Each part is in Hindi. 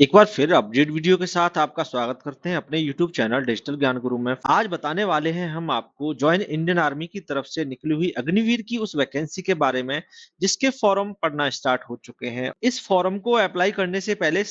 एक बार फिर अपडेट वीडियो के साथ आपका स्वागत करते हैं अपने YouTube चैनल डिजिटल ज्ञान गुरु में। आज बताने वाले हैं हम आपको जॉइन इंडियन आर्मी की तरफ से निकली हुई अग्निवीर की उस वैकेंसी के बारे में जिसके फॉर्म पढ़ना स्टार्ट हो चुके हैं। इस फॉर्म को अप्लाई करने से पहले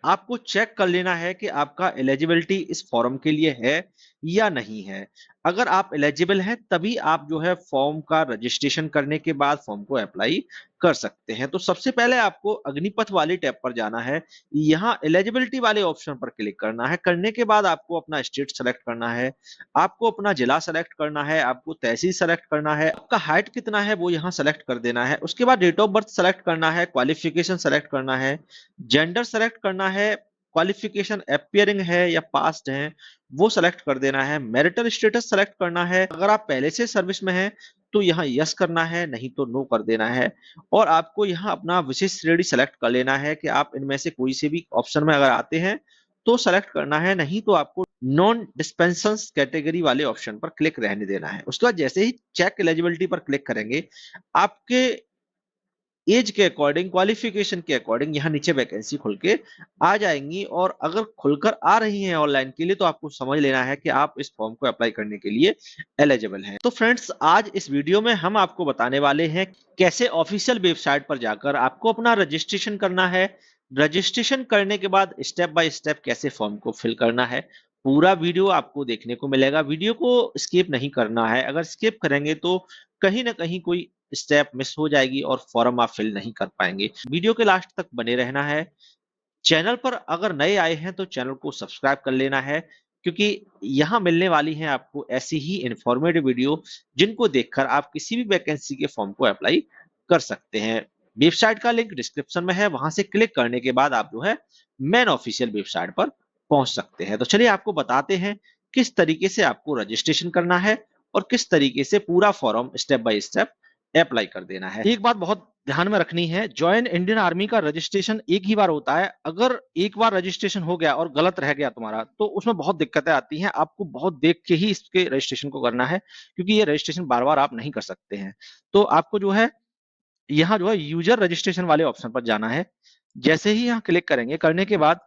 आपको चेक कर लेना है कि आपका एलिजिबिलिटी इस फॉर्म के लिए है या नहीं है। अगर आप एलिजिबल हैं तभी आप जो है फॉर्म का रजिस्ट्रेशन करने के बाद फॉर्म को अप्लाई कर सकते हैं। तो सबसे पहले आपको अग्निपथ वाली टैब पर जाना है। यहाँ एलिजिबिलिटी वाले ऑप्शन पर क्लिक करना है। करने के बाद आपको अपना स्टेट सेलेक्ट करना है, आपको अपना जिला सेलेक्ट करना है, आपको तहसील सेलेक्ट करना है, आपका हाइट कितना है वो यहाँ सेलेक्ट कर देना है। उसके बाद डेट ऑफ बर्थ सेलेक्ट करना है, क्वालिफिकेशन सेलेक्ट करना है, जेंडर सेलेक्ट करना है, क्वालिफिकेशन अपियरिंग है या पास्ट है वो सेलेक्ट कर देना है, मैरिटल स्टेटस सेलेक्ट करना है। अगर आप पहले से सर्विस में हैं तो यहाँ यस करना है, नहीं तो नो कर देना है। और आपको यहाँ अपना विशेष श्रेणी सेलेक्ट कर लेना है कि आप इनमें से कोई से भी ऑप्शन में अगर आते हैं तो सेलेक्ट करना है, नहीं तो आपको नॉन डिस्पेंसर्स कैटेगरी वाले ऑप्शन पर क्लिक रहने देना है। उसके बाद जैसे ही चेक एलिजिबिलिटी पर क्लिक करेंगे, आपके एज के अकॉर्डिंग, क्वालिफिकेशन के अकॉर्डिंग यहाँ नीचे वैकेंसी खुल के आ जाएंगी। और अगर खुलकर आ रही हैं ऑनलाइन के लिए तो आपको समझ लेना है कि आप इस फॉर्म को अप्लाई करने के लिए एलिजिबल हैं। तो फ्रेंड्स, आज इस वीडियो में हम आपको बताने वाले हैं कैसे ऑफिशियल वेबसाइट पर जाकर आपको अपना रजिस्ट्रेशन करना है। रजिस्ट्रेशन करने के बाद स्टेप बाय स्टेप कैसे फॉर्म को फिल करना है। पूरा वीडियो आपको देखने को मिलेगा, वीडियो को स्किप नहीं करना है। अगर स्किप करेंगे तो कहीं ना कहीं कोई स्टेप मिस हो जाएगी और फॉर्म आप फिल नहीं कर पाएंगे। वीडियो के लास्ट तक बने रहना है। चैनल पर अगर नए आए हैं तो चैनल को सब्सक्राइब कर लेना है, क्योंकि यहाँ मिलने वाली हैं आपको ऐसी ही इंफॉर्मेटिव वीडियो जिनको देखकर आप किसी भी वैकेंसी के फॉर्म को अप्लाई कर सकते हैं। वेबसाइट का लिंक डिस्क्रिप्शन में है, वहां से क्लिक करने के बाद आप जो है मेन ऑफिशियल वेबसाइट पर पहुंच सकते हैं। तो चलिए आपको बताते हैं किस तरीके से आपको रजिस्ट्रेशन करना है और किस तरीके से पूरा form step by step apply कर देना है। एक बात बहुत ध्यान में रखनी है, ज्वाइन इंडियन आर्मी का रजिस्ट्रेशन एक ही बार होता है। अगर एक बार रजिस्ट्रेशन हो गया और गलत रह गया तुम्हारा तो उसमें बहुत दिक्कतें आती हैं। आपको बहुत देख के ही इसके रजिस्ट्रेशन को करना है, क्योंकि ये रजिस्ट्रेशन बार बार आप नहीं कर सकते हैं। तो आपको जो है यहाँ जो है यूजर रजिस्ट्रेशन वाले ऑप्शन पर जाना है। जैसे ही यहाँ क्लिक करेंगे, करने के बाद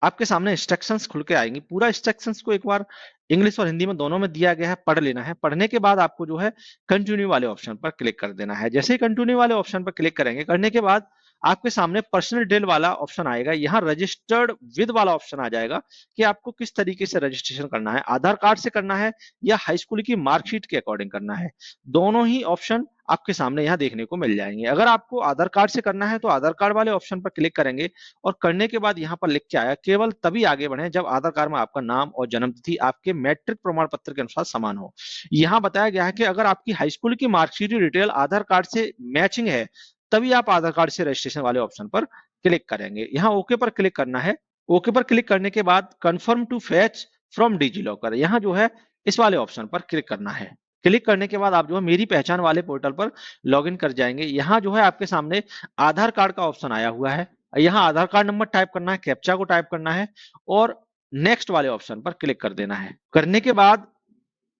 आपके सामने इंस्ट्रक्शंस खुल के आएंगी। पूरा इंस्ट्रक्शंस को एक बार इंग्लिश और हिंदी में दोनों में दिया गया है, पढ़ लेना है। पढ़ने के बाद आपको जो है कंटिन्यू वाले ऑप्शन पर क्लिक कर देना है। जैसे ही कंटिन्यू वाले ऑप्शन पर क्लिक करेंगे, करने के बाद आपके सामने पर्सनल डिटेल वाला ऑप्शन आएगा। यहाँ रजिस्टर्ड विद वाला ऑप्शन आ जाएगा कि आपको किस तरीके से रजिस्ट्रेशन करना है, आधार कार्ड से करना है या हाई स्कूल की मार्कशीट के अकॉर्डिंग करना है। दोनों ही ऑप्शन आपके सामने यहाँ देखने को मिल जाएंगे। अगर आपको आधार कार्ड से करना है तो आधार कार्ड वाले ऑप्शन पर क्लिक करेंगे और करने के बाद यहाँ पर लिख के आया केवल तभी आगे बढ़े जब आधार कार्ड में आपका नाम और जन्म तिथि आपके मैट्रिक प्रमाण पत्र के अनुसार समान हो। यहाँ बताया गया है कि अगर आपकी हाई स्कूल की मार्कशीट डिटेल आधार कार्ड से मैचिंग है तभी आप आधार कार्ड से रजिस्ट्रेशन वाले ऑप्शन पर क्लिक करेंगे। यहाँ ओके पर क्लिक करना है। ओके पर क्लिक करने के बाद confirm to fetch from DigiLocker, यहाँ जो है इस वाले ऑप्शन पर क्लिक करना है। क्लिक करने के बाद आप जो है मेरी पहचान वाले पोर्टल पर लॉगिन कर जाएंगे। यहाँ जो है आपके सामने आधार कार्ड का ऑप्शन आया हुआ है। यहाँ आधार कार्ड नंबर टाइप करना है, कैप्चा को टाइप करना है और नेक्स्ट वाले ऑप्शन पर क्लिक कर देना है। करने के बाद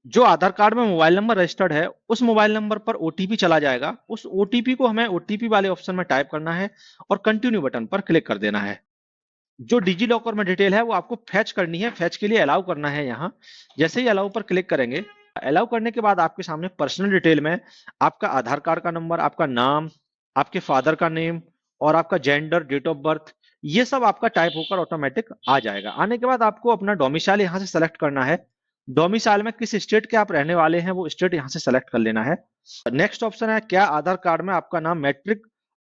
जो आधार कार्ड में मोबाइल नंबर रजिस्टर्ड है उस मोबाइल नंबर पर ओटीपी चला जाएगा। उस ओटीपी को हमें ओटीपी वाले ऑप्शन में टाइप करना है और कंटिन्यू बटन पर क्लिक कर देना है। जो डिजी लॉकर में डिटेल है वो आपको फैच करनी है, फैच के लिए अलाउ करना है। यहाँ जैसे ही अलाउ पर क्लिक करेंगे, अलाउ करने के बाद आपके सामने पर्सनल डिटेल में आपका आधार कार्ड का नंबर, आपका नाम, आपके फादर का नेम और आपका जेंडर, डेट ऑफ बर्थ, ये सब आपका टाइप होकर ऑटोमेटिक आ जाएगा। आने के बाद आपको अपना डोमिसाइल यहाँ से सेलेक्ट करना है। डोमिसाइल में किस स्टेट के आप रहने वाले हैं वो स्टेट यहाँ से सेलेक्ट कर लेना है। नेक्स्ट ऑप्शन है क्या आधार कार्ड में आपका नाम मैट्रिक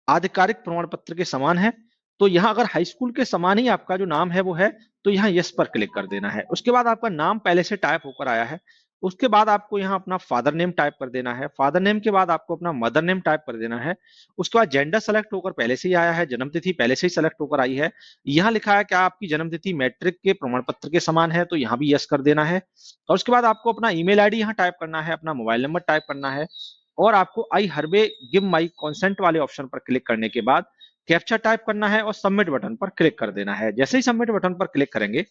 आधिकारिक प्रमाण पत्र के समान है। तो यहाँ अगर हाई स्कूल के समान ही आपका जो नाम है वो है तो यहाँ यस पर क्लिक कर देना है। उसके बाद आपका नाम पहले से टाइप होकर आया है, उसके बाद आपको यहाँ अपना फादर नेम टाइप कर देना है। फादर नेम के बाद आपको अपना मदर नेम टाइप कर देना है। उसके बाद जेंडर सेलेक्ट होकर पहले से ही आया है, जन्म तिथि पहले से ही सेलेक्ट होकर आई है। यहाँ लिखा है क्या आपकी जन्म तिथि मैट्रिक के प्रमाण पत्र के समान है, तो यहाँ भी यस कर देना है। और उसके बाद आपको अपना ईमेल आईडी यहाँ टाइप करना है, अपना मोबाइल नंबर टाइप करना है और आपको आई हरबे गिव माई कॉन्सेंट वाले ऑप्शन पर क्लिक करने के बाद कैप्चा टाइप करना है और सबमिट बटन पर क्लिक कर देना है। जैसे ही सबमिट बटन पर क्लिक करेंगे,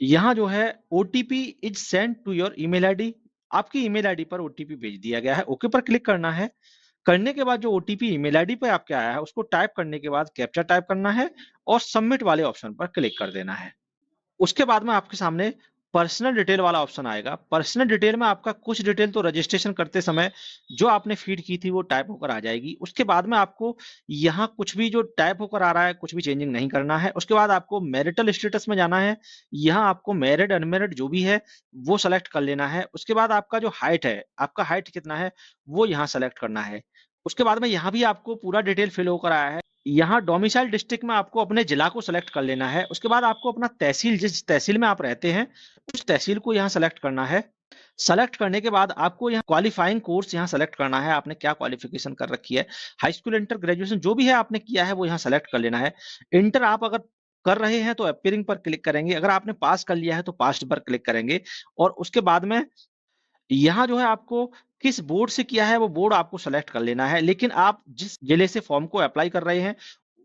यहाँ जो है OTP is send to your email ID, आपकी ईमेल आईडी पर ओटीपी भेज दिया गया है। ओके पर क्लिक करना है। करने के बाद जो ओटीपी ईमेल आईडी पे आपके आया है उसको टाइप करने के बाद कैप्चा टाइप करना है और सबमिट वाले ऑप्शन पर क्लिक कर देना है। उसके बाद में आपके सामने पर्सनल डिटेल वाला ऑप्शन आएगा। पर्सनल डिटेल में आपका कुछ डिटेल तो रजिस्ट्रेशन करते समय जो आपने फीड की थी वो टाइप होकर आ जाएगी। उसके बाद में आपको यहाँ कुछ भी जो टाइप होकर आ रहा है कुछ भी चेंजिंग नहीं करना है। उसके बाद आपको मैरिटल स्टेटस में जाना है। यहाँ आपको मैरिड अनमैरिड जो भी है वो सेलेक्ट कर लेना है। उसके बाद आपका जो हाइट है, आपका हाइट कितना है वो यहाँ सेलेक्ट करना है। उसके बाद में यहाँ भी आपको पूरा डिटेल फिल होकर आया है। यहाँ डोमिसाइल डिस्ट्रिक्ट में आपको अपने जिला को सेलेक्ट कर लेना है। उसके बाद आपको अपना तहसील, जिस तहसील में आप रहते हैं उस तहसील को यहाँ सेलेक्ट करना है। सेलेक्ट करने के बाद आपको यहाँ क्वालिफाइंग कोर्स यहाँ सेलेक्ट करना है, आपने क्या क्वालिफिकेशन कर रखी है, हाई स्कूल, इंटर, ग्रेजुएशन जो भी है आपने किया है वो यहाँ सेलेक्ट कर लेना है। इंटर आप अगर कर रहे हैं तो अपीयरिंग पर क्लिक करेंगे, अगर आपने पास कर लिया है तो पास्ट पर क्लिक करेंगे। और उसके बाद में यहाँ जो है आपको किस बोर्ड से किया है वो बोर्ड आपको सेलेक्ट कर लेना है। लेकिन आप जिस जिले से फॉर्म को अप्लाई कर रहे हैं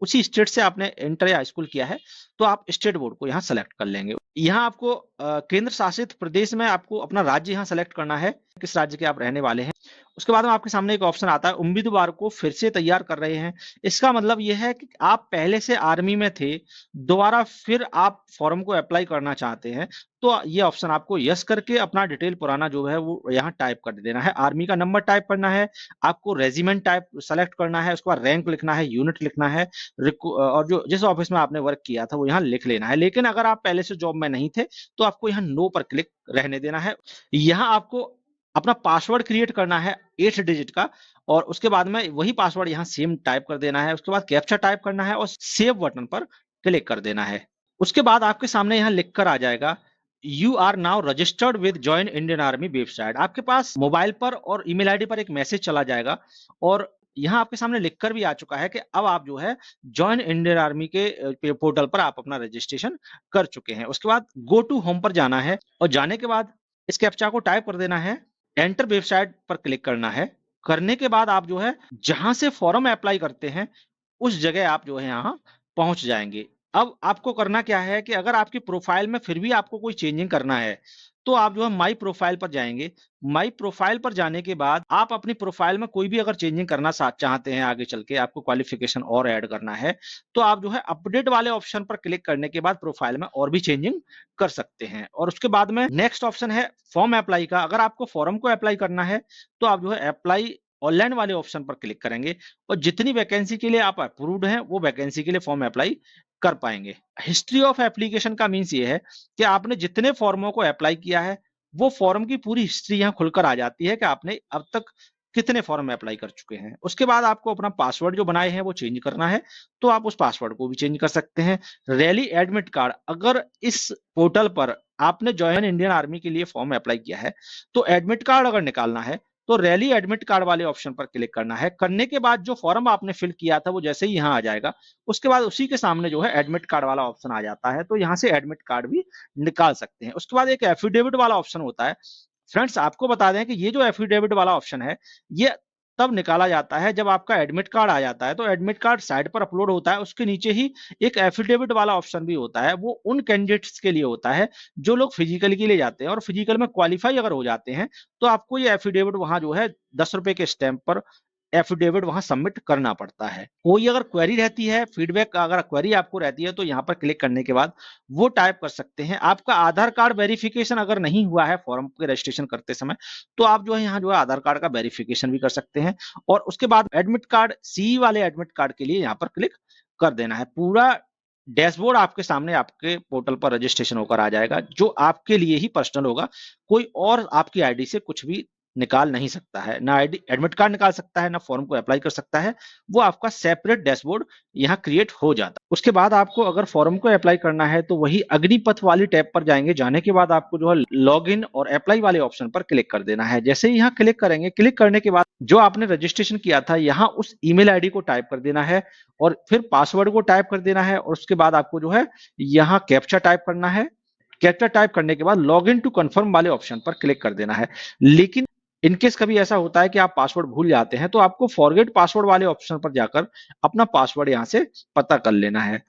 उसी स्टेट से आपने इंटर या हाई स्कूल किया है तो आप स्टेट बोर्ड को यहाँ सेलेक्ट कर लेंगे। यहाँ आपको केंद्र शासित प्रदेश में आपको अपना राज्य यहाँ सेलेक्ट करना है, किस राज्य के आप रहने वाले हैं। उसके बाद में आपके सामने एक ऑप्शन आता है उम्मीदवार को फिर से तैयार कर रहे हैं। इसका मतलब यह है कि आप पहले से आर्मी में थे, दोबारा फिर आप फॉर्म को अप्लाई करना चाहते हैं तो ये ऑप्शन आपको यस करके अपना डिटेल पुराना जो है वो यहाँ टाइप कर देना है। आर्मी का नंबर टाइप करना है, आपको रेजिमेंट टाइप सेलेक्ट करना है, उसके बाद रैंक लिखना है, यूनिट लिखना है और जो जिस ऑफिस में आपने वर्क किया था वो यहाँ लिख लेना है। लेकिन अगर आप पहले से जॉब में नहीं थे तो आपको यहाँ नो पर क्लिक रहने देना है। यहाँ आपको अपना पासवर्ड क्रिएट करना है 8 डिजिट का और उसके बाद में वही पासवर्ड यहाँ सेम टाइप कर देना है। उसके बाद कैप्चा टाइप करना है और सेव बटन पर क्लिक कर देना है। उसके बाद आपके सामने यहाँ लिख कर आ जाएगा you are now registered with join Indian army website. आपके पास मोबाइल पर और ईमेल आईडी पर एक मैसेज चला जाएगा और यहाँ आपके सामने लिखकर भी आ चुका है कि अब आप जो है जॉइन इंडियन आर्मी के पोर्टल पर आप अपना रजिस्ट्रेशन कर चुके हैं। उसके बाद गो टू होम पर जाना है और जाने के बाद इस कैप्चा को टाइप कर देना है, एंटर वेबसाइट पर क्लिक करना है। करने के बाद आप जो है जहां से फॉर्म अप्लाई करते हैं उस जगह आप जो है यहाँ पहुंच जाएंगे। अब आपको करना क्या है कि अगर आपकी प्रोफाइल में फिर भी आपको कोई चेंजिंग करना है तो आप जो है माई प्रोफाइल पर जाएंगे। माई प्रोफाइल पर जाने के बाद आप अपनी प्रोफाइल में कोई भी अगर चेंजिंग करना चाहते हैं, आगे चल के आपको क्वालिफिकेशन और ऐड करना है तो आप जो है अपडेट वाले ऑप्शन पर क्लिक करने के बाद प्रोफाइल में और भी चेंजिंग कर सकते हैं। और उसके बाद में नेक्स्ट ऑप्शन है फॉर्म अप्लाई का। अगर आपको फॉर्म को अप्लाई करना है तो आप जो है अप्लाई ऑनलाइन वाले ऑप्शन पर क्लिक करेंगे और जितनी वैकेंसी के लिए आप अप्रूव्ड हैं वो वैकेंसी के लिए फॉर्म अप्लाई कर पाएंगे। हिस्ट्री ऑफ एप्लीकेशन का मीन्स ये है कि आपने जितने फॉर्मों को अप्लाई किया है वो फॉर्म की पूरी हिस्ट्री यहाँ खुलकर आ जाती है कि आपने अब तक कितने फॉर्म अप्लाई कर चुके हैं। उसके बाद आपको अपना पासवर्ड जो बनाए हैं वो चेंज करना है तो आप उस पासवर्ड को भी चेंज कर सकते हैं। रैली एडमिट कार्ड, अगर इस पोर्टल पर आपने जॉइन इंडियन आर्मी के लिए फॉर्म अप्लाई किया है तो एडमिट कार्ड अगर निकालना है तो रैली एडमिट कार्ड वाले ऑप्शन पर क्लिक करना है। करने के बाद जो फॉर्म आपने फिल किया था वो जैसे ही यहाँ आ जाएगा उसके बाद उसी के सामने जो है एडमिट कार्ड वाला ऑप्शन आ जाता है तो यहाँ से एडमिट कार्ड भी निकाल सकते हैं। उसके बाद एक एफिडेविट वाला ऑप्शन होता है। फ्रेंड्स आपको बता दें कि ये जो एफिडेविट वाला ऑप्शन है ये तब निकाला जाता है जब आपका एडमिट कार्ड आ जाता है तो एडमिट कार्ड साइट पर अपलोड होता है, उसके नीचे ही एक एफिडेविट वाला ऑप्शन भी होता है। वो उन कैंडिडेट्स के लिए होता है जो लोग फिजिकल के लिए जाते हैं और फिजिकल में क्वालिफाई अगर हो जाते हैं तो आपको ये एफिडेविट वहां जो है 10 रुपए के स्टैंप पर एफिडेविट वहां सबमिट करना पड़ता है। कोई अगर क्वेरी रहती है, फीडबैक अगर क्वेरी आपको रहती है तो यहाँ पर क्लिक करने के बाद वो टाइप कर सकते हैं। आपका आधार कार्ड वेरिफिकेशन अगर नहीं हुआ है फॉर्म के रजिस्ट्रेशन करते समय तो आप जो है यहाँ जो है आधार कार्ड का वेरिफिकेशन भी कर सकते हैं। और उसके बाद एडमिट कार्ड, सी वाले एडमिट कार्ड के लिए यहाँ पर क्लिक कर देना है। पूरा डैशबोर्ड आपके सामने आपके पोर्टल पर रजिस्ट्रेशन होकर आ जाएगा जो आपके लिए ही पर्सनल होगा। कोई और आपकी आईडी से कुछ भी निकाल नहीं सकता है, ना आईडी एडमिट कार्ड निकाल सकता है, ना फॉर्म को अप्लाई कर सकता है। वो आपका सेपरेट डैशबोर्ड यहाँ क्रिएट हो जाता है। उसके बाद आपको अगर फॉर्म को अप्लाई करना है तो वही अग्निपथ वाली टैब पर जाएंगे। जाने के बाद आपको जो है लॉग इन और अप्लाई वाले ऑप्शन पर क्लिक कर देना है। जैसे ही यहाँ क्लिक करेंगे, क्लिक करने के बाद जो आपने रजिस्ट्रेशन किया था यहाँ उस ईमेल आईडी को टाइप कर देना है और फिर पासवर्ड को टाइप कर देना है और उसके बाद आपको जो है यहाँ कैप्चा टाइप करना है। कैप्चा टाइप करने के बाद लॉग इन टू कन्फर्म वाले ऑप्शन पर क्लिक कर देना है। लेकिन इनकेस कभी ऐसा होता है कि आप पासवर्ड भूल जाते हैं तो आपको फॉरगेट पासवर्ड वाले ऑप्शन पर जाकर अपना पासवर्ड यहां से पता कर लेना है।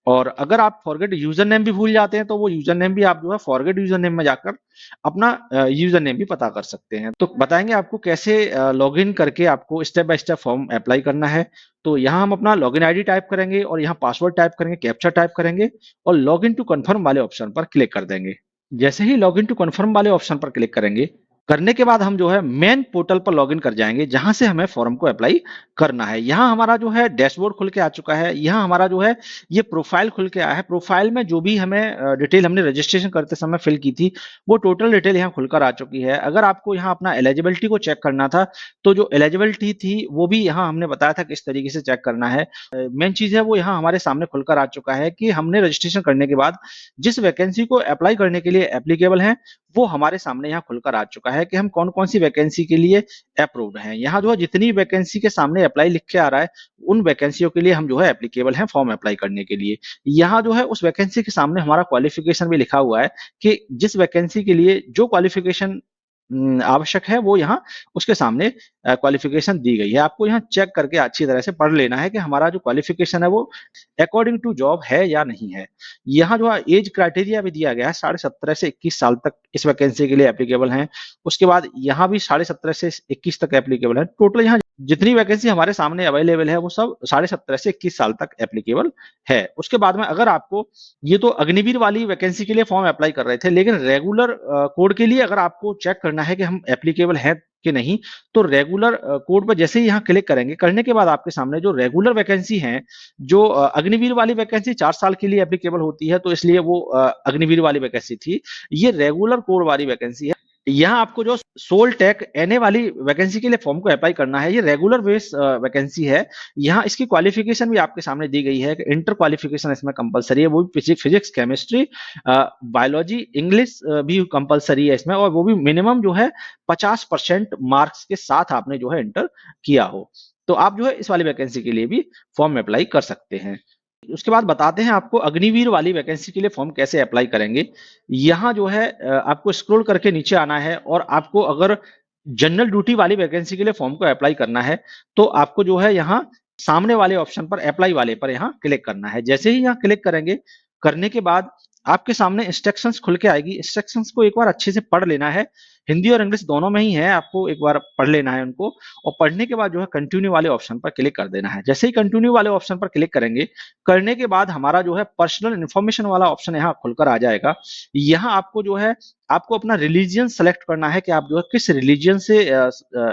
और अगर आप फॉरगेट यूजर नेम भी भूल जाते हैं तो वो यूजर नेम भी आप जो है फॉरगेट यूजर नेम में जाकर अपना यूजर नेम भी पता कर सकते हैं। तो बताएंगे आपको कैसे लॉगिन करके आपको step by step form apply करना है। तो यहाँ हम अपना लॉगिन आईडी टाइप करेंगे और यहाँ पासवर्ड टाइप करेंगे, कैप्चा टाइप करेंगे और लॉगिन टू कन्फर्म वाले ऑप्शन पर क्लिक कर देंगे। जैसे ही लॉगिन टू कन्फर्म वाले ऑप्शन पर क्लिक करेंगे, करने के बाद हम जो है मेन पोर्टल पर लॉगिन कर जाएंगे जहां से हमें फॉर्म को अप्लाई करना है। यहाँ हमारा जो है डैशबोर्ड खुल के आ चुका है। यहाँ हमारा जो है ये प्रोफाइल खुल के आया है। प्रोफाइल में जो भी हमें डिटेल हमने रजिस्ट्रेशन करते समय फिल की थी वो टोटल डिटेल यहाँ खुलकर आ चुकी है। अगर आपको यहाँ अपना एलिजिबिलिटी को चेक करना था तो जो एलिजिबिलिटी थी वो भी यहाँ हमने बताया था किस तरीके से चेक करना है। मेन चीज है वो यहाँ हमारे सामने खुलकर आ चुका है कि हमने रजिस्ट्रेशन करने के बाद जिस वैकेंसी को अप्लाई करने के लिए एप्लीकेबल है वो हमारे सामने यहाँ खुलकर आ चुका है कि हम कौन कौन सी वैकेंसी के लिए अप्रूव्ड हैं। यहाँ जो है जितनी वैकेंसी के सामने अप्लाई लिख के आ रहा है उन वैकेंसियों के लिए हम जो है एप्लीकेबल हैं फॉर्म अप्लाई करने के लिए। यहाँ जो है उस वैकेंसी के सामने हमारा क्वालिफिकेशन भी लिखा हुआ है कि जिस वैकेंसी के लिए जो क्वालिफिकेशन आवश्यक है वो यहाँ उसके सामने क्वालिफिकेशन दी गई है। आपको यहाँ चेक करके अच्छी तरह से पढ़ लेना है कि हमारा जो क्वालिफिकेशन है वो अकॉर्डिंग टू जॉब है या नहीं है। यहाँ जो है एज क्राइटेरिया भी दिया गया है 17.5 से 21 साल तक इस वैकेंसी के लिए एप्लीकेबल हैं। उसके बाद यहाँ भी 17.5 से 21 तक एप्लीकेबल है। टोटल यहाँ जितनी वैकेंसी हमारे सामने अवेलेबल है वो सब 17.5 से 21 साल तक एप्लीकेबल है। उसके बाद में अगर आपको ये तो अग्निवीर वाली वैकेंसी के लिए फॉर्म अप्लाई कर रहे थे, लेकिन रेगुलर कोड के लिए अगर आपको चेक करना है कि हम एप्लीकेबल हैं कि नहीं तो रेगुलर कोड पर जैसे ही यहाँ क्लिक करेंगे, करने के बाद आपके सामने जो रेगुलर वैकेंसी है, जो अग्निवीर वाली वैकेंसी 4 साल के लिए एप्लीकेबल होती है तो इसलिए वो अग्निवीर वाली वैकेंसी थी। ये रेगुलर कोड वाली वैकेंसी है। यहाँ आपको जो सोल टेक एनए वाली वैकेंसी के लिए फॉर्म को अप्लाई करना है, ये रेगुलर बेस वैकेंसी है। यहाँ इसकी क्वालिफिकेशन भी आपके सामने दी गई है कि इंटर क्वालिफिकेशन इसमें कंपलसरी है, वो भी फिजिक्स, केमिस्ट्री, बायोलॉजी, इंग्लिश भी कंपलसरी है इसमें, और वो भी मिनिमम जो है 50% मार्क्स के साथ आपने जो है इंटर किया हो। तो आप जो है इस वाली वैकेंसी के लिए भी फॉर्म अप्लाई कर सकते हैं। उसके बाद बताते हैं आपको अग्निवीर वाली वैकेंसी के लिए फॉर्म कैसे अप्लाई करेंगे। यहाँ जो है आपको स्क्रॉल करके नीचे आना है और आपको अगर जनरल ड्यूटी वाली वैकेंसी के लिए फॉर्म को अप्लाई करना है तो आपको जो है यहाँ सामने वाले ऑप्शन पर अप्लाई वाले पर यहाँ क्लिक करना है। जैसे ही यहाँ क्लिक करेंगे, करने के बाद आपके सामने इंस्ट्रक्शंस खुल के आएगी। इंस्ट्रक्शंस को एक बार अच्छे से पढ़ लेना है, हिंदी और इंग्लिश दोनों में ही है, आपको एक बार पढ़ लेना है उनको, और पढ़ने के बाद जो है कंटिन्यू वाले ऑप्शन पर क्लिक कर देना है। जैसे ही कंटिन्यू वाले ऑप्शन पर क्लिक करेंगे, करने के बाद हमारा जो है पर्सनल इन्फॉर्मेशन वाला ऑप्शन यहाँ खुलकर आ जाएगा। यहाँ आपको जो है आपको अपना रिलीजियन सेलेक्ट करना है कि आप जो है किस रिलीजियन से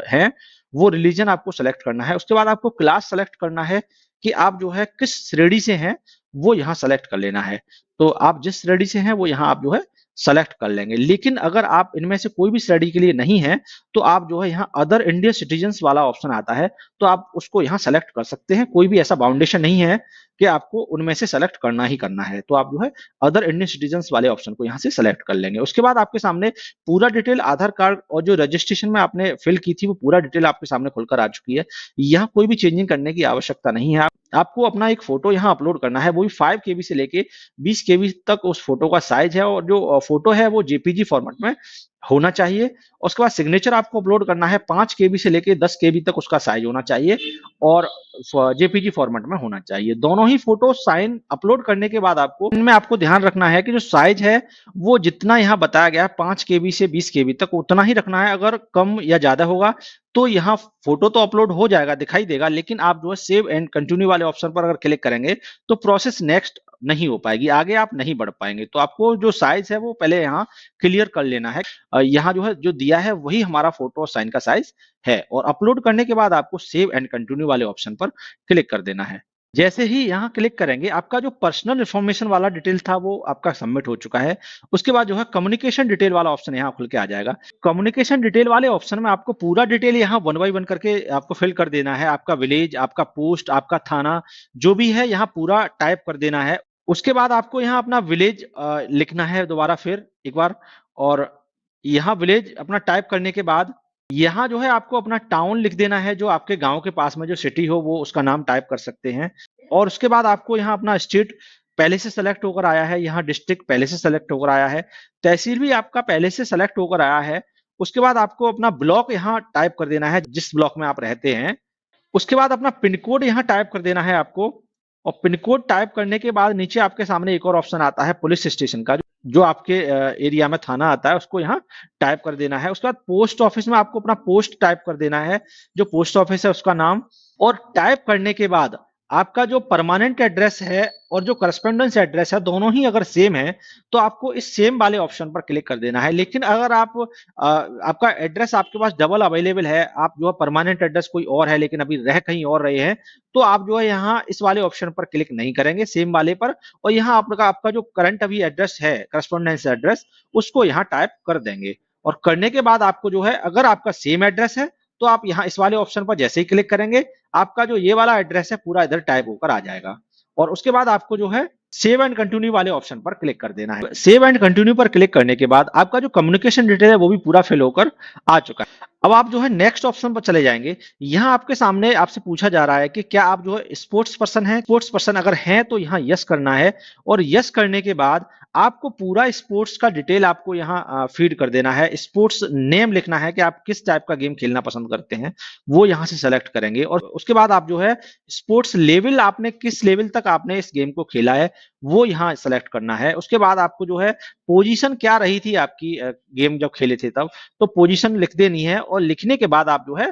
हैं, वो रिलीजन आपको सेलेक्ट करना है। उसके बाद आपको क्लास सेलेक्ट करना है कि आप जो है किस श्रेणी से हैं, वो यहाँ सेलेक्ट कर लेना है। तो आप जिस श्रेणी से हैं वो यहाँ आप जो है सेलेक्ट कर लेंगे। लेकिन अगर आप इनमें से कोई भी श्रेणी के लिए नहीं है तो आप जो है यहाँ अदर इंडियन सिटीजन्स वाला ऑप्शन आता है, तो आप उसको यहाँ सेलेक्ट कर सकते हैं। कोई भी ऐसा बाउंडेशन नहीं है कि आपको उनमें से सेलेक्ट करना ही करना है, तो आप जो है अदर इंडियन सिटीजन्स वाले ऑप्शन को यहाँ से सेलेक्ट कर लेंगे। उसके बाद आपके सामने पूरा डिटेल आधार कार्ड और जो रजिस्ट्रेशन में आपने फिल की थी वो पूरा डिटेल आपके सामने खुलकर आ चुकी है। यहाँ कोई भी चेंजिंग करने की आवश्यकता नहीं है। आपको अपना एक फोटो यहाँ अपलोड करना है, वो भी 5 केबी से लेके 20 केबी तक उस फोटो का साइज है, और जो फोटो है वो जेपीजी फॉर्मेट में होना चाहिए। उसके बाद सिग्नेचर आपको अपलोड करना है, 5 केबी से लेके 10 केबी तक उसका साइज होना चाहिए और जेपीजी फॉर्मेट में होना चाहिए। दोनों ही फोटो साइन अपलोड करने के बाद आपको इनमें आपको ध्यान रखना है कि जो साइज है वो जितना यहाँ बताया गया है 5 केबी से 20 केबी तक उतना ही रखना है। अगर कम या ज्यादा होगा तो यहाँ फोटो तो अपलोड हो जाएगा, दिखाई देगा, लेकिन आप जो है सेव एंड कंटिन्यू वाले ऑप्शन पर अगर क्लिक करेंगे तो प्रोसेस नेक्स्ट नहीं हो पाएगी, आगे आप नहीं बढ़ पाएंगे। तो आपको जो साइज है वो पहले यहाँ क्लियर कर लेना है। यहाँ जो है जो दिया है वही हमारा फोटो और साइन का साइज है, और अपलोड करने के बाद आपको सेव एंड कंटिन्यू वाले ऑप्शन पर क्लिक कर देना है। जैसे ही यहाँ क्लिक करेंगे, आपका जो पर्सनल इन्फॉर्मेशन वाला डिटेल था वो आपका सबमिट हो चुका है। उसके बाद जो है कम्युनिकेशन डिटेल वाला ऑप्शन यहाँ खुल के आ जाएगा। कम्युनिकेशन डिटेल वाले ऑप्शन में आपको पूरा डिटेल यहाँ 1 बाय 1 करके आपको फिल कर देना है। आपका विलेज, आपका पोस्ट, आपका थाना, जो भी है यहाँ पूरा टाइप कर देना है। उसके बाद आपको यहाँ अपना विलेज लिखना है दोबारा फिर एक बार, और यहाँ विलेज अपना टाइप करने के बाद यहाँ जो है आपको अपना टाउन लिख देना है, जो आपके गांव के पास में जो सिटी हो वो उसका नाम टाइप कर सकते हैं। और उसके बाद आपको यहाँ अपना स्टेट पहले से सेलेक्ट होकर आया है, यहाँ डिस्ट्रिक्ट पहले से सेलेक्ट होकर आया है, तहसील भी आपका पहले से सेलेक्ट होकर आया है। उसके बाद आपको अपना ब्लॉक यहाँ टाइप कर देना है जिस ब्लॉक में आप रहते हैं। उसके बाद अपना पिन कोड यहाँ टाइप कर देना है आपको। और पिन कोड टाइप करने के बाद नीचे आपके सामने एक और ऑप्शन आता है पुलिस स्टेशन का, जो आपके एरिया में थाना आता है उसको यहाँ टाइप कर देना है। उसके बाद पोस्ट ऑफिस में आपको अपना पोस्ट टाइप कर देना है, जो पोस्ट ऑफिस है उसका नाम। और टाइप करने के बाद आपका जो परमानेंट एड्रेस है और जो करस्पॉन्डेंस एड्रेस है दोनों ही अगर सेम है तो आपको इस सेम वाले ऑप्शन पर क्लिक कर देना है। लेकिन अगर आपका एड्रेस आपके पास डबल अवेलेबल है, आप जो है परमानेंट एड्रेस कोई और है लेकिन अभी रह कहीं और रहे हैं, तो आप जो है यहाँ इस वाले ऑप्शन पर क्लिक नहीं करेंगे, सेम वाले पर। और यहाँ आपका जो करंट अभी एड्रेस है, करस्पॉन्डेंस एड्रेस, उसको यहाँ टाइप कर देंगे। और करने के बाद आपको जो है, अगर आपका सेम एड्रेस है तो आप यहाँ इस वाले ऑप्शन पर जैसे ही क्लिक करेंगे, आपका जो ये वाला एड्रेस है पूरा इधर टाइप होकर आ जाएगा। और उसके बाद आपको जो है सेव एंड कंटिन्यू वाले ऑप्शन पर क्लिक कर देना है। सेव एंड कंटिन्यू पर क्लिक करने के बाद आपका जो कम्युनिकेशन डिटेल है वो भी पूरा फिल होकर आ चुका है। अब आप जो है नेक्स्ट ऑप्शन पर चले जाएंगे। यहाँ आपके सामने आपसे पूछा जा रहा है कि क्या आप जो है स्पोर्ट्स पर्सन है। स्पोर्ट्स पर्सन अगर हैं तो यहाँ यस करना है, और यस करने के बाद आपको पूरा स्पोर्ट्स का डिटेल आपको यहाँ फीड कर देना है। स्पोर्ट्स नेम लिखना है कि आप किस टाइप का गेम खेलना पसंद करते हैं, वो यहाँ से सेलेक्ट करेंगे। और उसके बाद आप जो है स्पोर्ट्स लेवल, आपने किस लेवल तक आपने इस गेम को खेला है वो यहाँ सेलेक्ट करना है। उसके बाद आपको जो है पोजीशन क्या रही थी आपकी गेम जब खेले थे तब, तो पोजीशन लिख देनी है। और लिखने के बाद आप जो है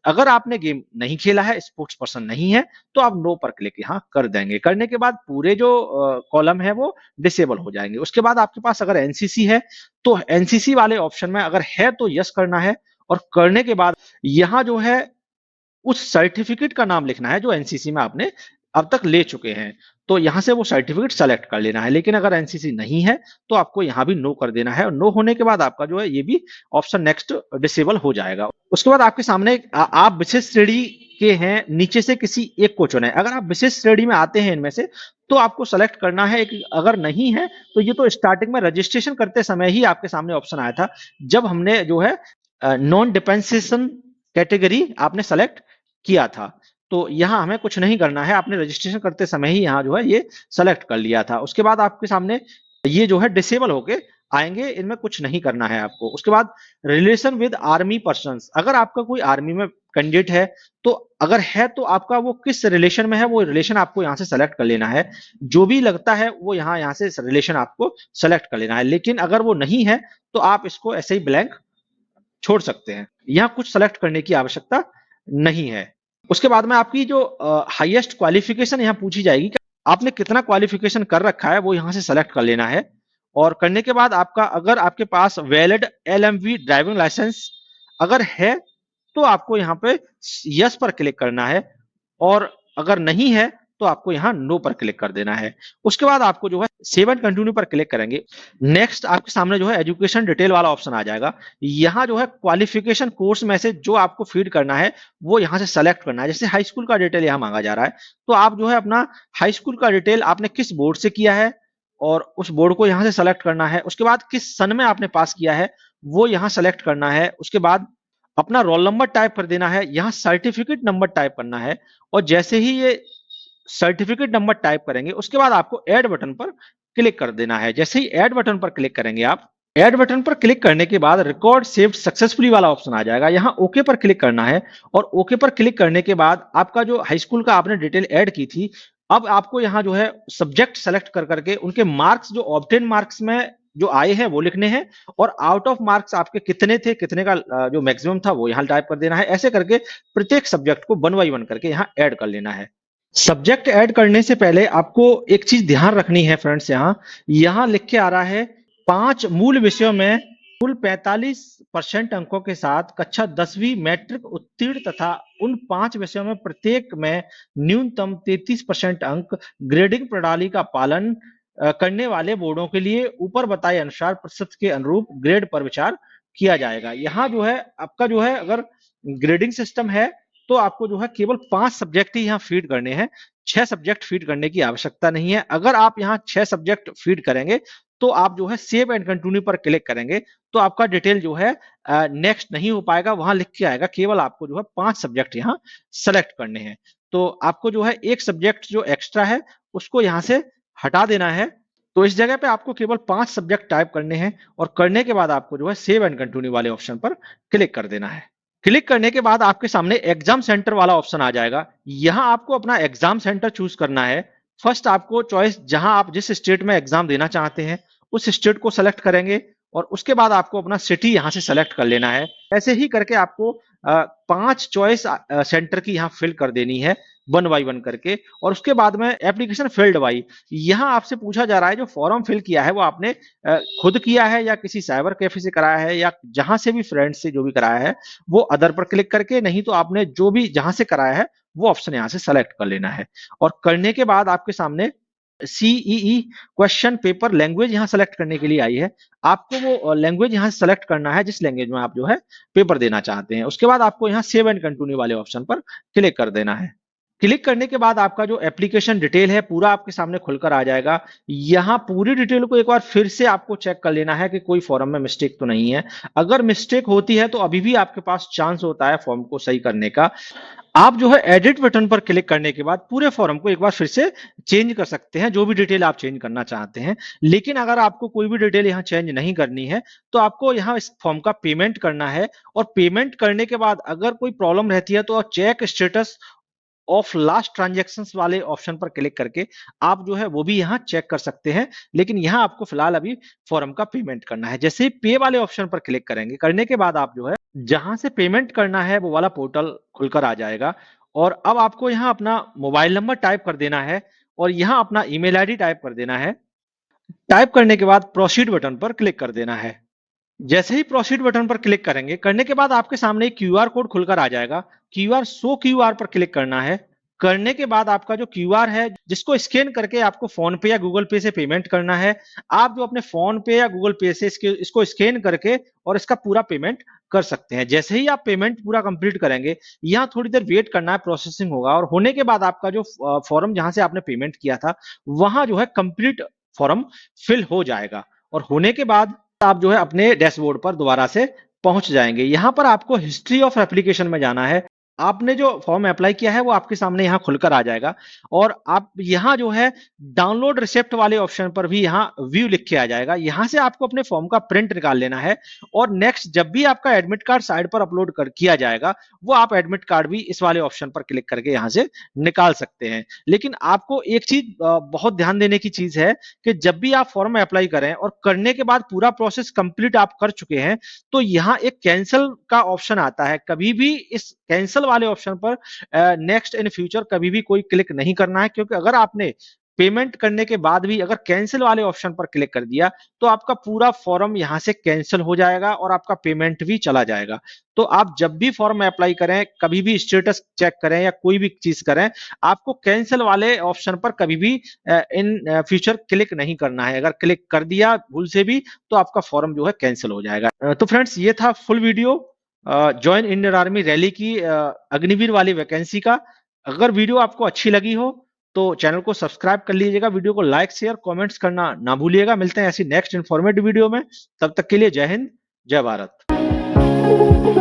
अगर आपने गेम नहीं खेला है, स्पोर्ट्स पर्सन नहीं है, तो आप नो पर क्लिक यहाँ कर देंगे। करने के बाद पूरे जो कॉलम है वो डिसेबल हो जाएंगे। उसके बाद आपके पास अगर एनसीसी है तो एनसीसी वाले ऑप्शन में अगर है तो यस करना है। और करने के बाद यहाँ जो है उस सर्टिफिकेट का नाम लिखना है जो एनसीसी में आपने अब तक ले चुके हैं, तो यहां से वो सर्टिफिकेट सेलेक्ट कर लेना है। लेकिन अगर एनसीसी नहीं है तो आपको यहां भी नो कर देना है। और नो होने के बाद आपका जो है ये भी ऑप्शन नेक्स्ट डिसेबल हो जाएगा। उसके बाद आपके सामने आप विशेष श्रेणी के हैं, नीचे से किसी एक को चुने। अगर आप विशेष श्रेणी में आते हैं इनमें से तो आपको सेलेक्ट करना है एक, अगर नहीं है तो ये तो स्टार्टिंग में रजिस्ट्रेशन करते समय ही आपके सामने ऑप्शन आया था, जब हमने जो है नॉन डिपेंसेशन कैटेगरी आपने सेलेक्ट किया था। तो यहाँ हमें कुछ नहीं करना है, आपने रजिस्ट्रेशन करते समय ही यहाँ जो है ये सेलेक्ट कर लिया था। उसके बाद आपके सामने ये जो है डिसेबल होके आएंगे, इनमें कुछ नहीं करना है आपको। उसके बाद रिलेशन विद आर्मी पर्सन्स, अगर आपका कोई आर्मी में कैंडिडेट है तो अगर है तो आपका वो किस रिलेशन में है वो रिलेशन आपको यहाँ से सेलेक्ट कर लेना है। जो भी लगता है वो यहाँ से रिलेशन आपको सेलेक्ट कर लेना है। लेकिन अगर वो नहीं है तो आप इसको ऐसे ही ब्लैंक छोड़ सकते हैं, यहाँ कुछ सेलेक्ट करने की आवश्यकता नहीं है। उसके बाद में आपकी जो हाईएस्ट क्वालिफिकेशन यहाँ पूछी जाएगी, आपने कितना क्वालिफिकेशन कर रखा है वो यहाँ से सेलेक्ट कर लेना है। और करने के बाद आपका, अगर आपके पास वैलिड एलएमवी ड्राइविंग लाइसेंस अगर है तो आपको यहाँ पे यस पर क्लिक करना है। और अगर नहीं है तो आपको यहाँ नो पर क्लिक कर देना है। उसके बाद आपको जो है सेव एंड कंटिन्यू पर क्लिक करेंगे। नेक्स्ट आपके सामने जो है एजुकेशन डिटेल वाला ऑप्शन आ जाएगा। यहाँ जो है क्वालिफिकेशन कोर्स में से जो आपको फीड करना है वो यहाँ से सेलेक्ट करना है। जैसे हाई स्कूल का डिटेल यहाँ मांगा जा रहा है, तो आप जो है अपना हाई स्कूल का डिटेल आपने किस बोर्ड से किया है और उस बोर्ड को यहाँ से सेलेक्ट करना है। उसके बाद किस सन में आपने पास किया है वो यहाँ सेलेक्ट करना है। उसके बाद अपना रोल नंबर टाइप कर देना है, यहाँ सर्टिफिकेट नंबर टाइप करना है। और जैसे ही ये सर्टिफिकेट नंबर टाइप करेंगे उसके बाद आपको ऐड बटन पर क्लिक कर देना है। जैसे ही ऐड बटन पर क्लिक करेंगे, आप ऐड बटन पर क्लिक करने के बाद रिकॉर्ड सेव्ड सक्सेसफुली वाला ऑप्शन आ जाएगा, यहाँ ओके पर क्लिक करना है। और ओके पर क्लिक करने के बाद आपका जो हाई स्कूल का आपने डिटेल ऐड की थी, अब आपको यहाँ जो है सब्जेक्ट सेलेक्ट कर करके उनके मार्क्स जो ऑब्टेन मार्क्स में जो आए हैं वो लिखने हैं, और आउट ऑफ मार्क्स आपके कितने थे, कितने का जो मैक्सिमम था वो यहाँ टाइप कर देना है। ऐसे करके प्रत्येक सब्जेक्ट को 1 बाय 1 करके यहाँ ऐड कर लेना है। सब्जेक्ट ऐड करने से पहले आपको एक चीज ध्यान रखनी है फ्रेंड्स, यहाँ लिख के आ रहा है 5 मूल विषयों में कुल 45% अंकों के साथ कक्षा 10वीं मैट्रिक उत्तीर्ण तथा उन 5 विषयों में प्रत्येक में न्यूनतम 33% अंक ग्रेडिंग प्रणाली का पालन करने वाले बोर्डों के लिए ऊपर बताए अनुसार प्रतिशत के अनुरूप ग्रेड पर विचार किया जाएगा। यहाँ जो है आपका जो है अगर ग्रेडिंग सिस्टम है तो आपको जो है केवल 5 सब्जेक्ट ही यहाँ फीड करने हैं, 6 सब्जेक्ट फीड करने की आवश्यकता नहीं है। अगर आप यहाँ 6 सब्जेक्ट फीड करेंगे तो आप जो है सेव एंड कंटिन्यू पर क्लिक करेंगे तो आपका डिटेल जो है नेक्स्ट नहीं हो पाएगा, वहां लिख के आएगा केवल आपको जो है 5 सब्जेक्ट यहाँ सेलेक्ट करने हैं। तो आपको जो है एक सब्जेक्ट जो एक्स्ट्रा है उसको यहाँ से हटा देना है। तो इस जगह पे आपको केवल 5 सब्जेक्ट टाइप करने हैं और करने के बाद आपको जो है सेव एंड कंटिन्यू वाले ऑप्शन पर क्लिक कर देना है। क्लिक करने के बाद आपके सामने एग्जाम सेंटर वाला ऑप्शन आ जाएगा। यहाँ आपको अपना एग्जाम सेंटर चूज करना है। फर्स्ट आपको चॉइस जहां आप जिस स्टेट में एग्जाम देना चाहते हैं उस स्टेट को सेलेक्ट करेंगे और उसके बाद आपको अपना सिटी यहाँ से सेलेक्ट कर लेना है। ऐसे ही करके आपको 5 चॉइस सेंटर की यहाँ फिल कर देनी है, वन बाई वन करके। और उसके बाद में एप्लीकेशन फील्ड बाई, यहाँ आपसे पूछा जा रहा है जो फॉर्म फिल किया है वो आपने खुद किया है या किसी साइबर कैफे से कराया है या जहां से भी फ्रेंड से जो भी कराया है वो अदर पर क्लिक करके, नहीं तो आपने जो भी जहां से कराया है वो ऑप्शन यहां से सेलेक्ट कर लेना है। और करने के बाद आपके सामने सीईई क्वेश्चन पेपर लैंग्वेज यहां सेलेक्ट करने के लिए आई है। आपको वो लैंग्वेज यहां से सेलेक्ट करना है जिस लैंग्वेज में आप जो है पेपर देना चाहते हैं। उसके बाद आपको यहाँ सेव एंड कंटिन्यू वाले ऑप्शन पर क्लिक कर देना है। क्लिक करने के बाद आपका जो एप्लीकेशन डिटेल है पूरा आपके सामने खुलकर आ जाएगा। यहाँ पूरी डिटेल को एक बार फिर से आपको चेक कर लेना है कि कोई फॉर्म में मिस्टेक तो नहीं है। अगर मिस्टेक होती है तो अभी भी आपके पास चांस होता है फॉर्म को सही करने का। आप जो है एडिट बटन पर क्लिक करने के बाद पूरे फॉर्म को एक बार फिर से चेंज कर सकते हैं, जो भी डिटेल आप चेंज करना चाहते हैं। लेकिन अगर आपको कोई भी डिटेल यहाँ चेंज नहीं करनी है तो आपको यहाँ इस फॉर्म का पेमेंट करना है। और पेमेंट करने के बाद अगर कोई प्रॉब्लम रहती है तो check status of last transactions वाले ऑप्शन पर क्लिक करके आप जो है वो भी यहाँ चेक कर सकते हैं। लेकिन यहाँ आपको फिलहाल अभी फॉर्म का पेमेंट करना है। जैसे ही पे वाले ऑप्शन पर क्लिक करेंगे, करने के बाद आप जो है जहां से पेमेंट करना है वो वाला पोर्टल खुलकर आ जाएगा। और अब आपको यहाँ अपना मोबाइल नंबर टाइप कर देना है और यहाँ अपना ईमेल आईडी टाइप कर देना है। टाइप करने के बाद प्रोसीड बटन पर क्लिक कर देना है। जैसे ही प्रोसीड बटन पर क्लिक करेंगे, करने के बाद आपके सामने एक क्यूआर कोड खुलकर आ जाएगा। क्यूआर शो क्यूआर पर क्लिक करना है। करने के बाद आपका जो क्यूआर है जिसको स्कैन करके आपको फोन पे या गूगल पे से पेमेंट करना है, आप जो अपने फोन पे या गूगल पे से इसको स्कैन करके और इसका पूरा पेमेंट कर सकते हैं। जैसे ही आप पेमेंट पूरा कंप्लीट करेंगे, यहाँ थोड़ी देर वेट करना है, प्रोसेसिंग होगा। और होने के बाद आपका जो फॉर्म जहां से आपने पेमेंट किया था वहां जो है कंप्लीट फॉर्म फिल हो जाएगा। और होने के बाद आप जो है अपने डैशबोर्ड पर दोबारा से पहुंच जाएंगे। यहां पर आपको हिस्ट्री ऑफ एप्लीकेशन में जाना है। आपने जो फॉर्म अप्लाई किया है वो आपके सामने यहाँ खुलकर आ जाएगा। और आप यहाँ जो है डाउनलोड रिसिप्ट वाले ऑप्शन पर भी यहाँ व्यू लिख के आ जाएगा। यहाँ से आपको अपने फॉर्म का प्रिंट निकाल लेना है। और नेक्स्ट जब भी आपका एडमिट कार्ड साइड पर अपलोड कर किया जाएगा वो आप एडमिट कार्ड भी इस वाले ऑप्शन पर क्लिक करके यहाँ से निकाल सकते हैं। लेकिन आपको एक चीज बहुत ध्यान देने की चीज है कि जब भी आप फॉर्म अप्लाई करें और करने के बाद पूरा प्रोसेस कंप्लीट आप कर चुके हैं तो यहाँ एक कैंसिल का ऑप्शन आता है। कभी भी इस कैंसिल वाले ऑप्शन पर नेक्स्ट इन फ्यूचर कभी भी कोई क्लिक नहीं करना है, क्योंकि अगर आपने पेमेंट करने के बाद भी अगर कैंसिल वाले ऑप्शन पर क्लिक कर दिया तो आपका पूरा फॉर्म यहां से कैंसिल हो जाएगा और आपका पेमेंट भी चला जाएगा। तो आप जब भी फॉर्म अप्लाई करें, कभी भी स्टेटस चेक करें या कोई भी चीज करें, आपको कैंसिल वाले ऑप्शन पर कभी भी इन फ्यूचर क्लिक नहीं करना है। अगर क्लिक कर दिया भूल से भी तो आपका फॉर्म जो है कैंसिल हो जाएगा। तो फ्रेंड्स, ये था full video join Indian army rally की अग्निवीर वाली वैकेंसी का। अगर वीडियो आपको अच्छी लगी हो तो चैनल को सब्सक्राइब कर लीजिएगा, वीडियो को लाइक शेयर कमेंट्स करना ना भूलिएगा। मिलते हैं ऐसी नेक्स्ट इन्फॉर्मेटिव वीडियो में, तब तक के लिए जय हिंद, जय भारत।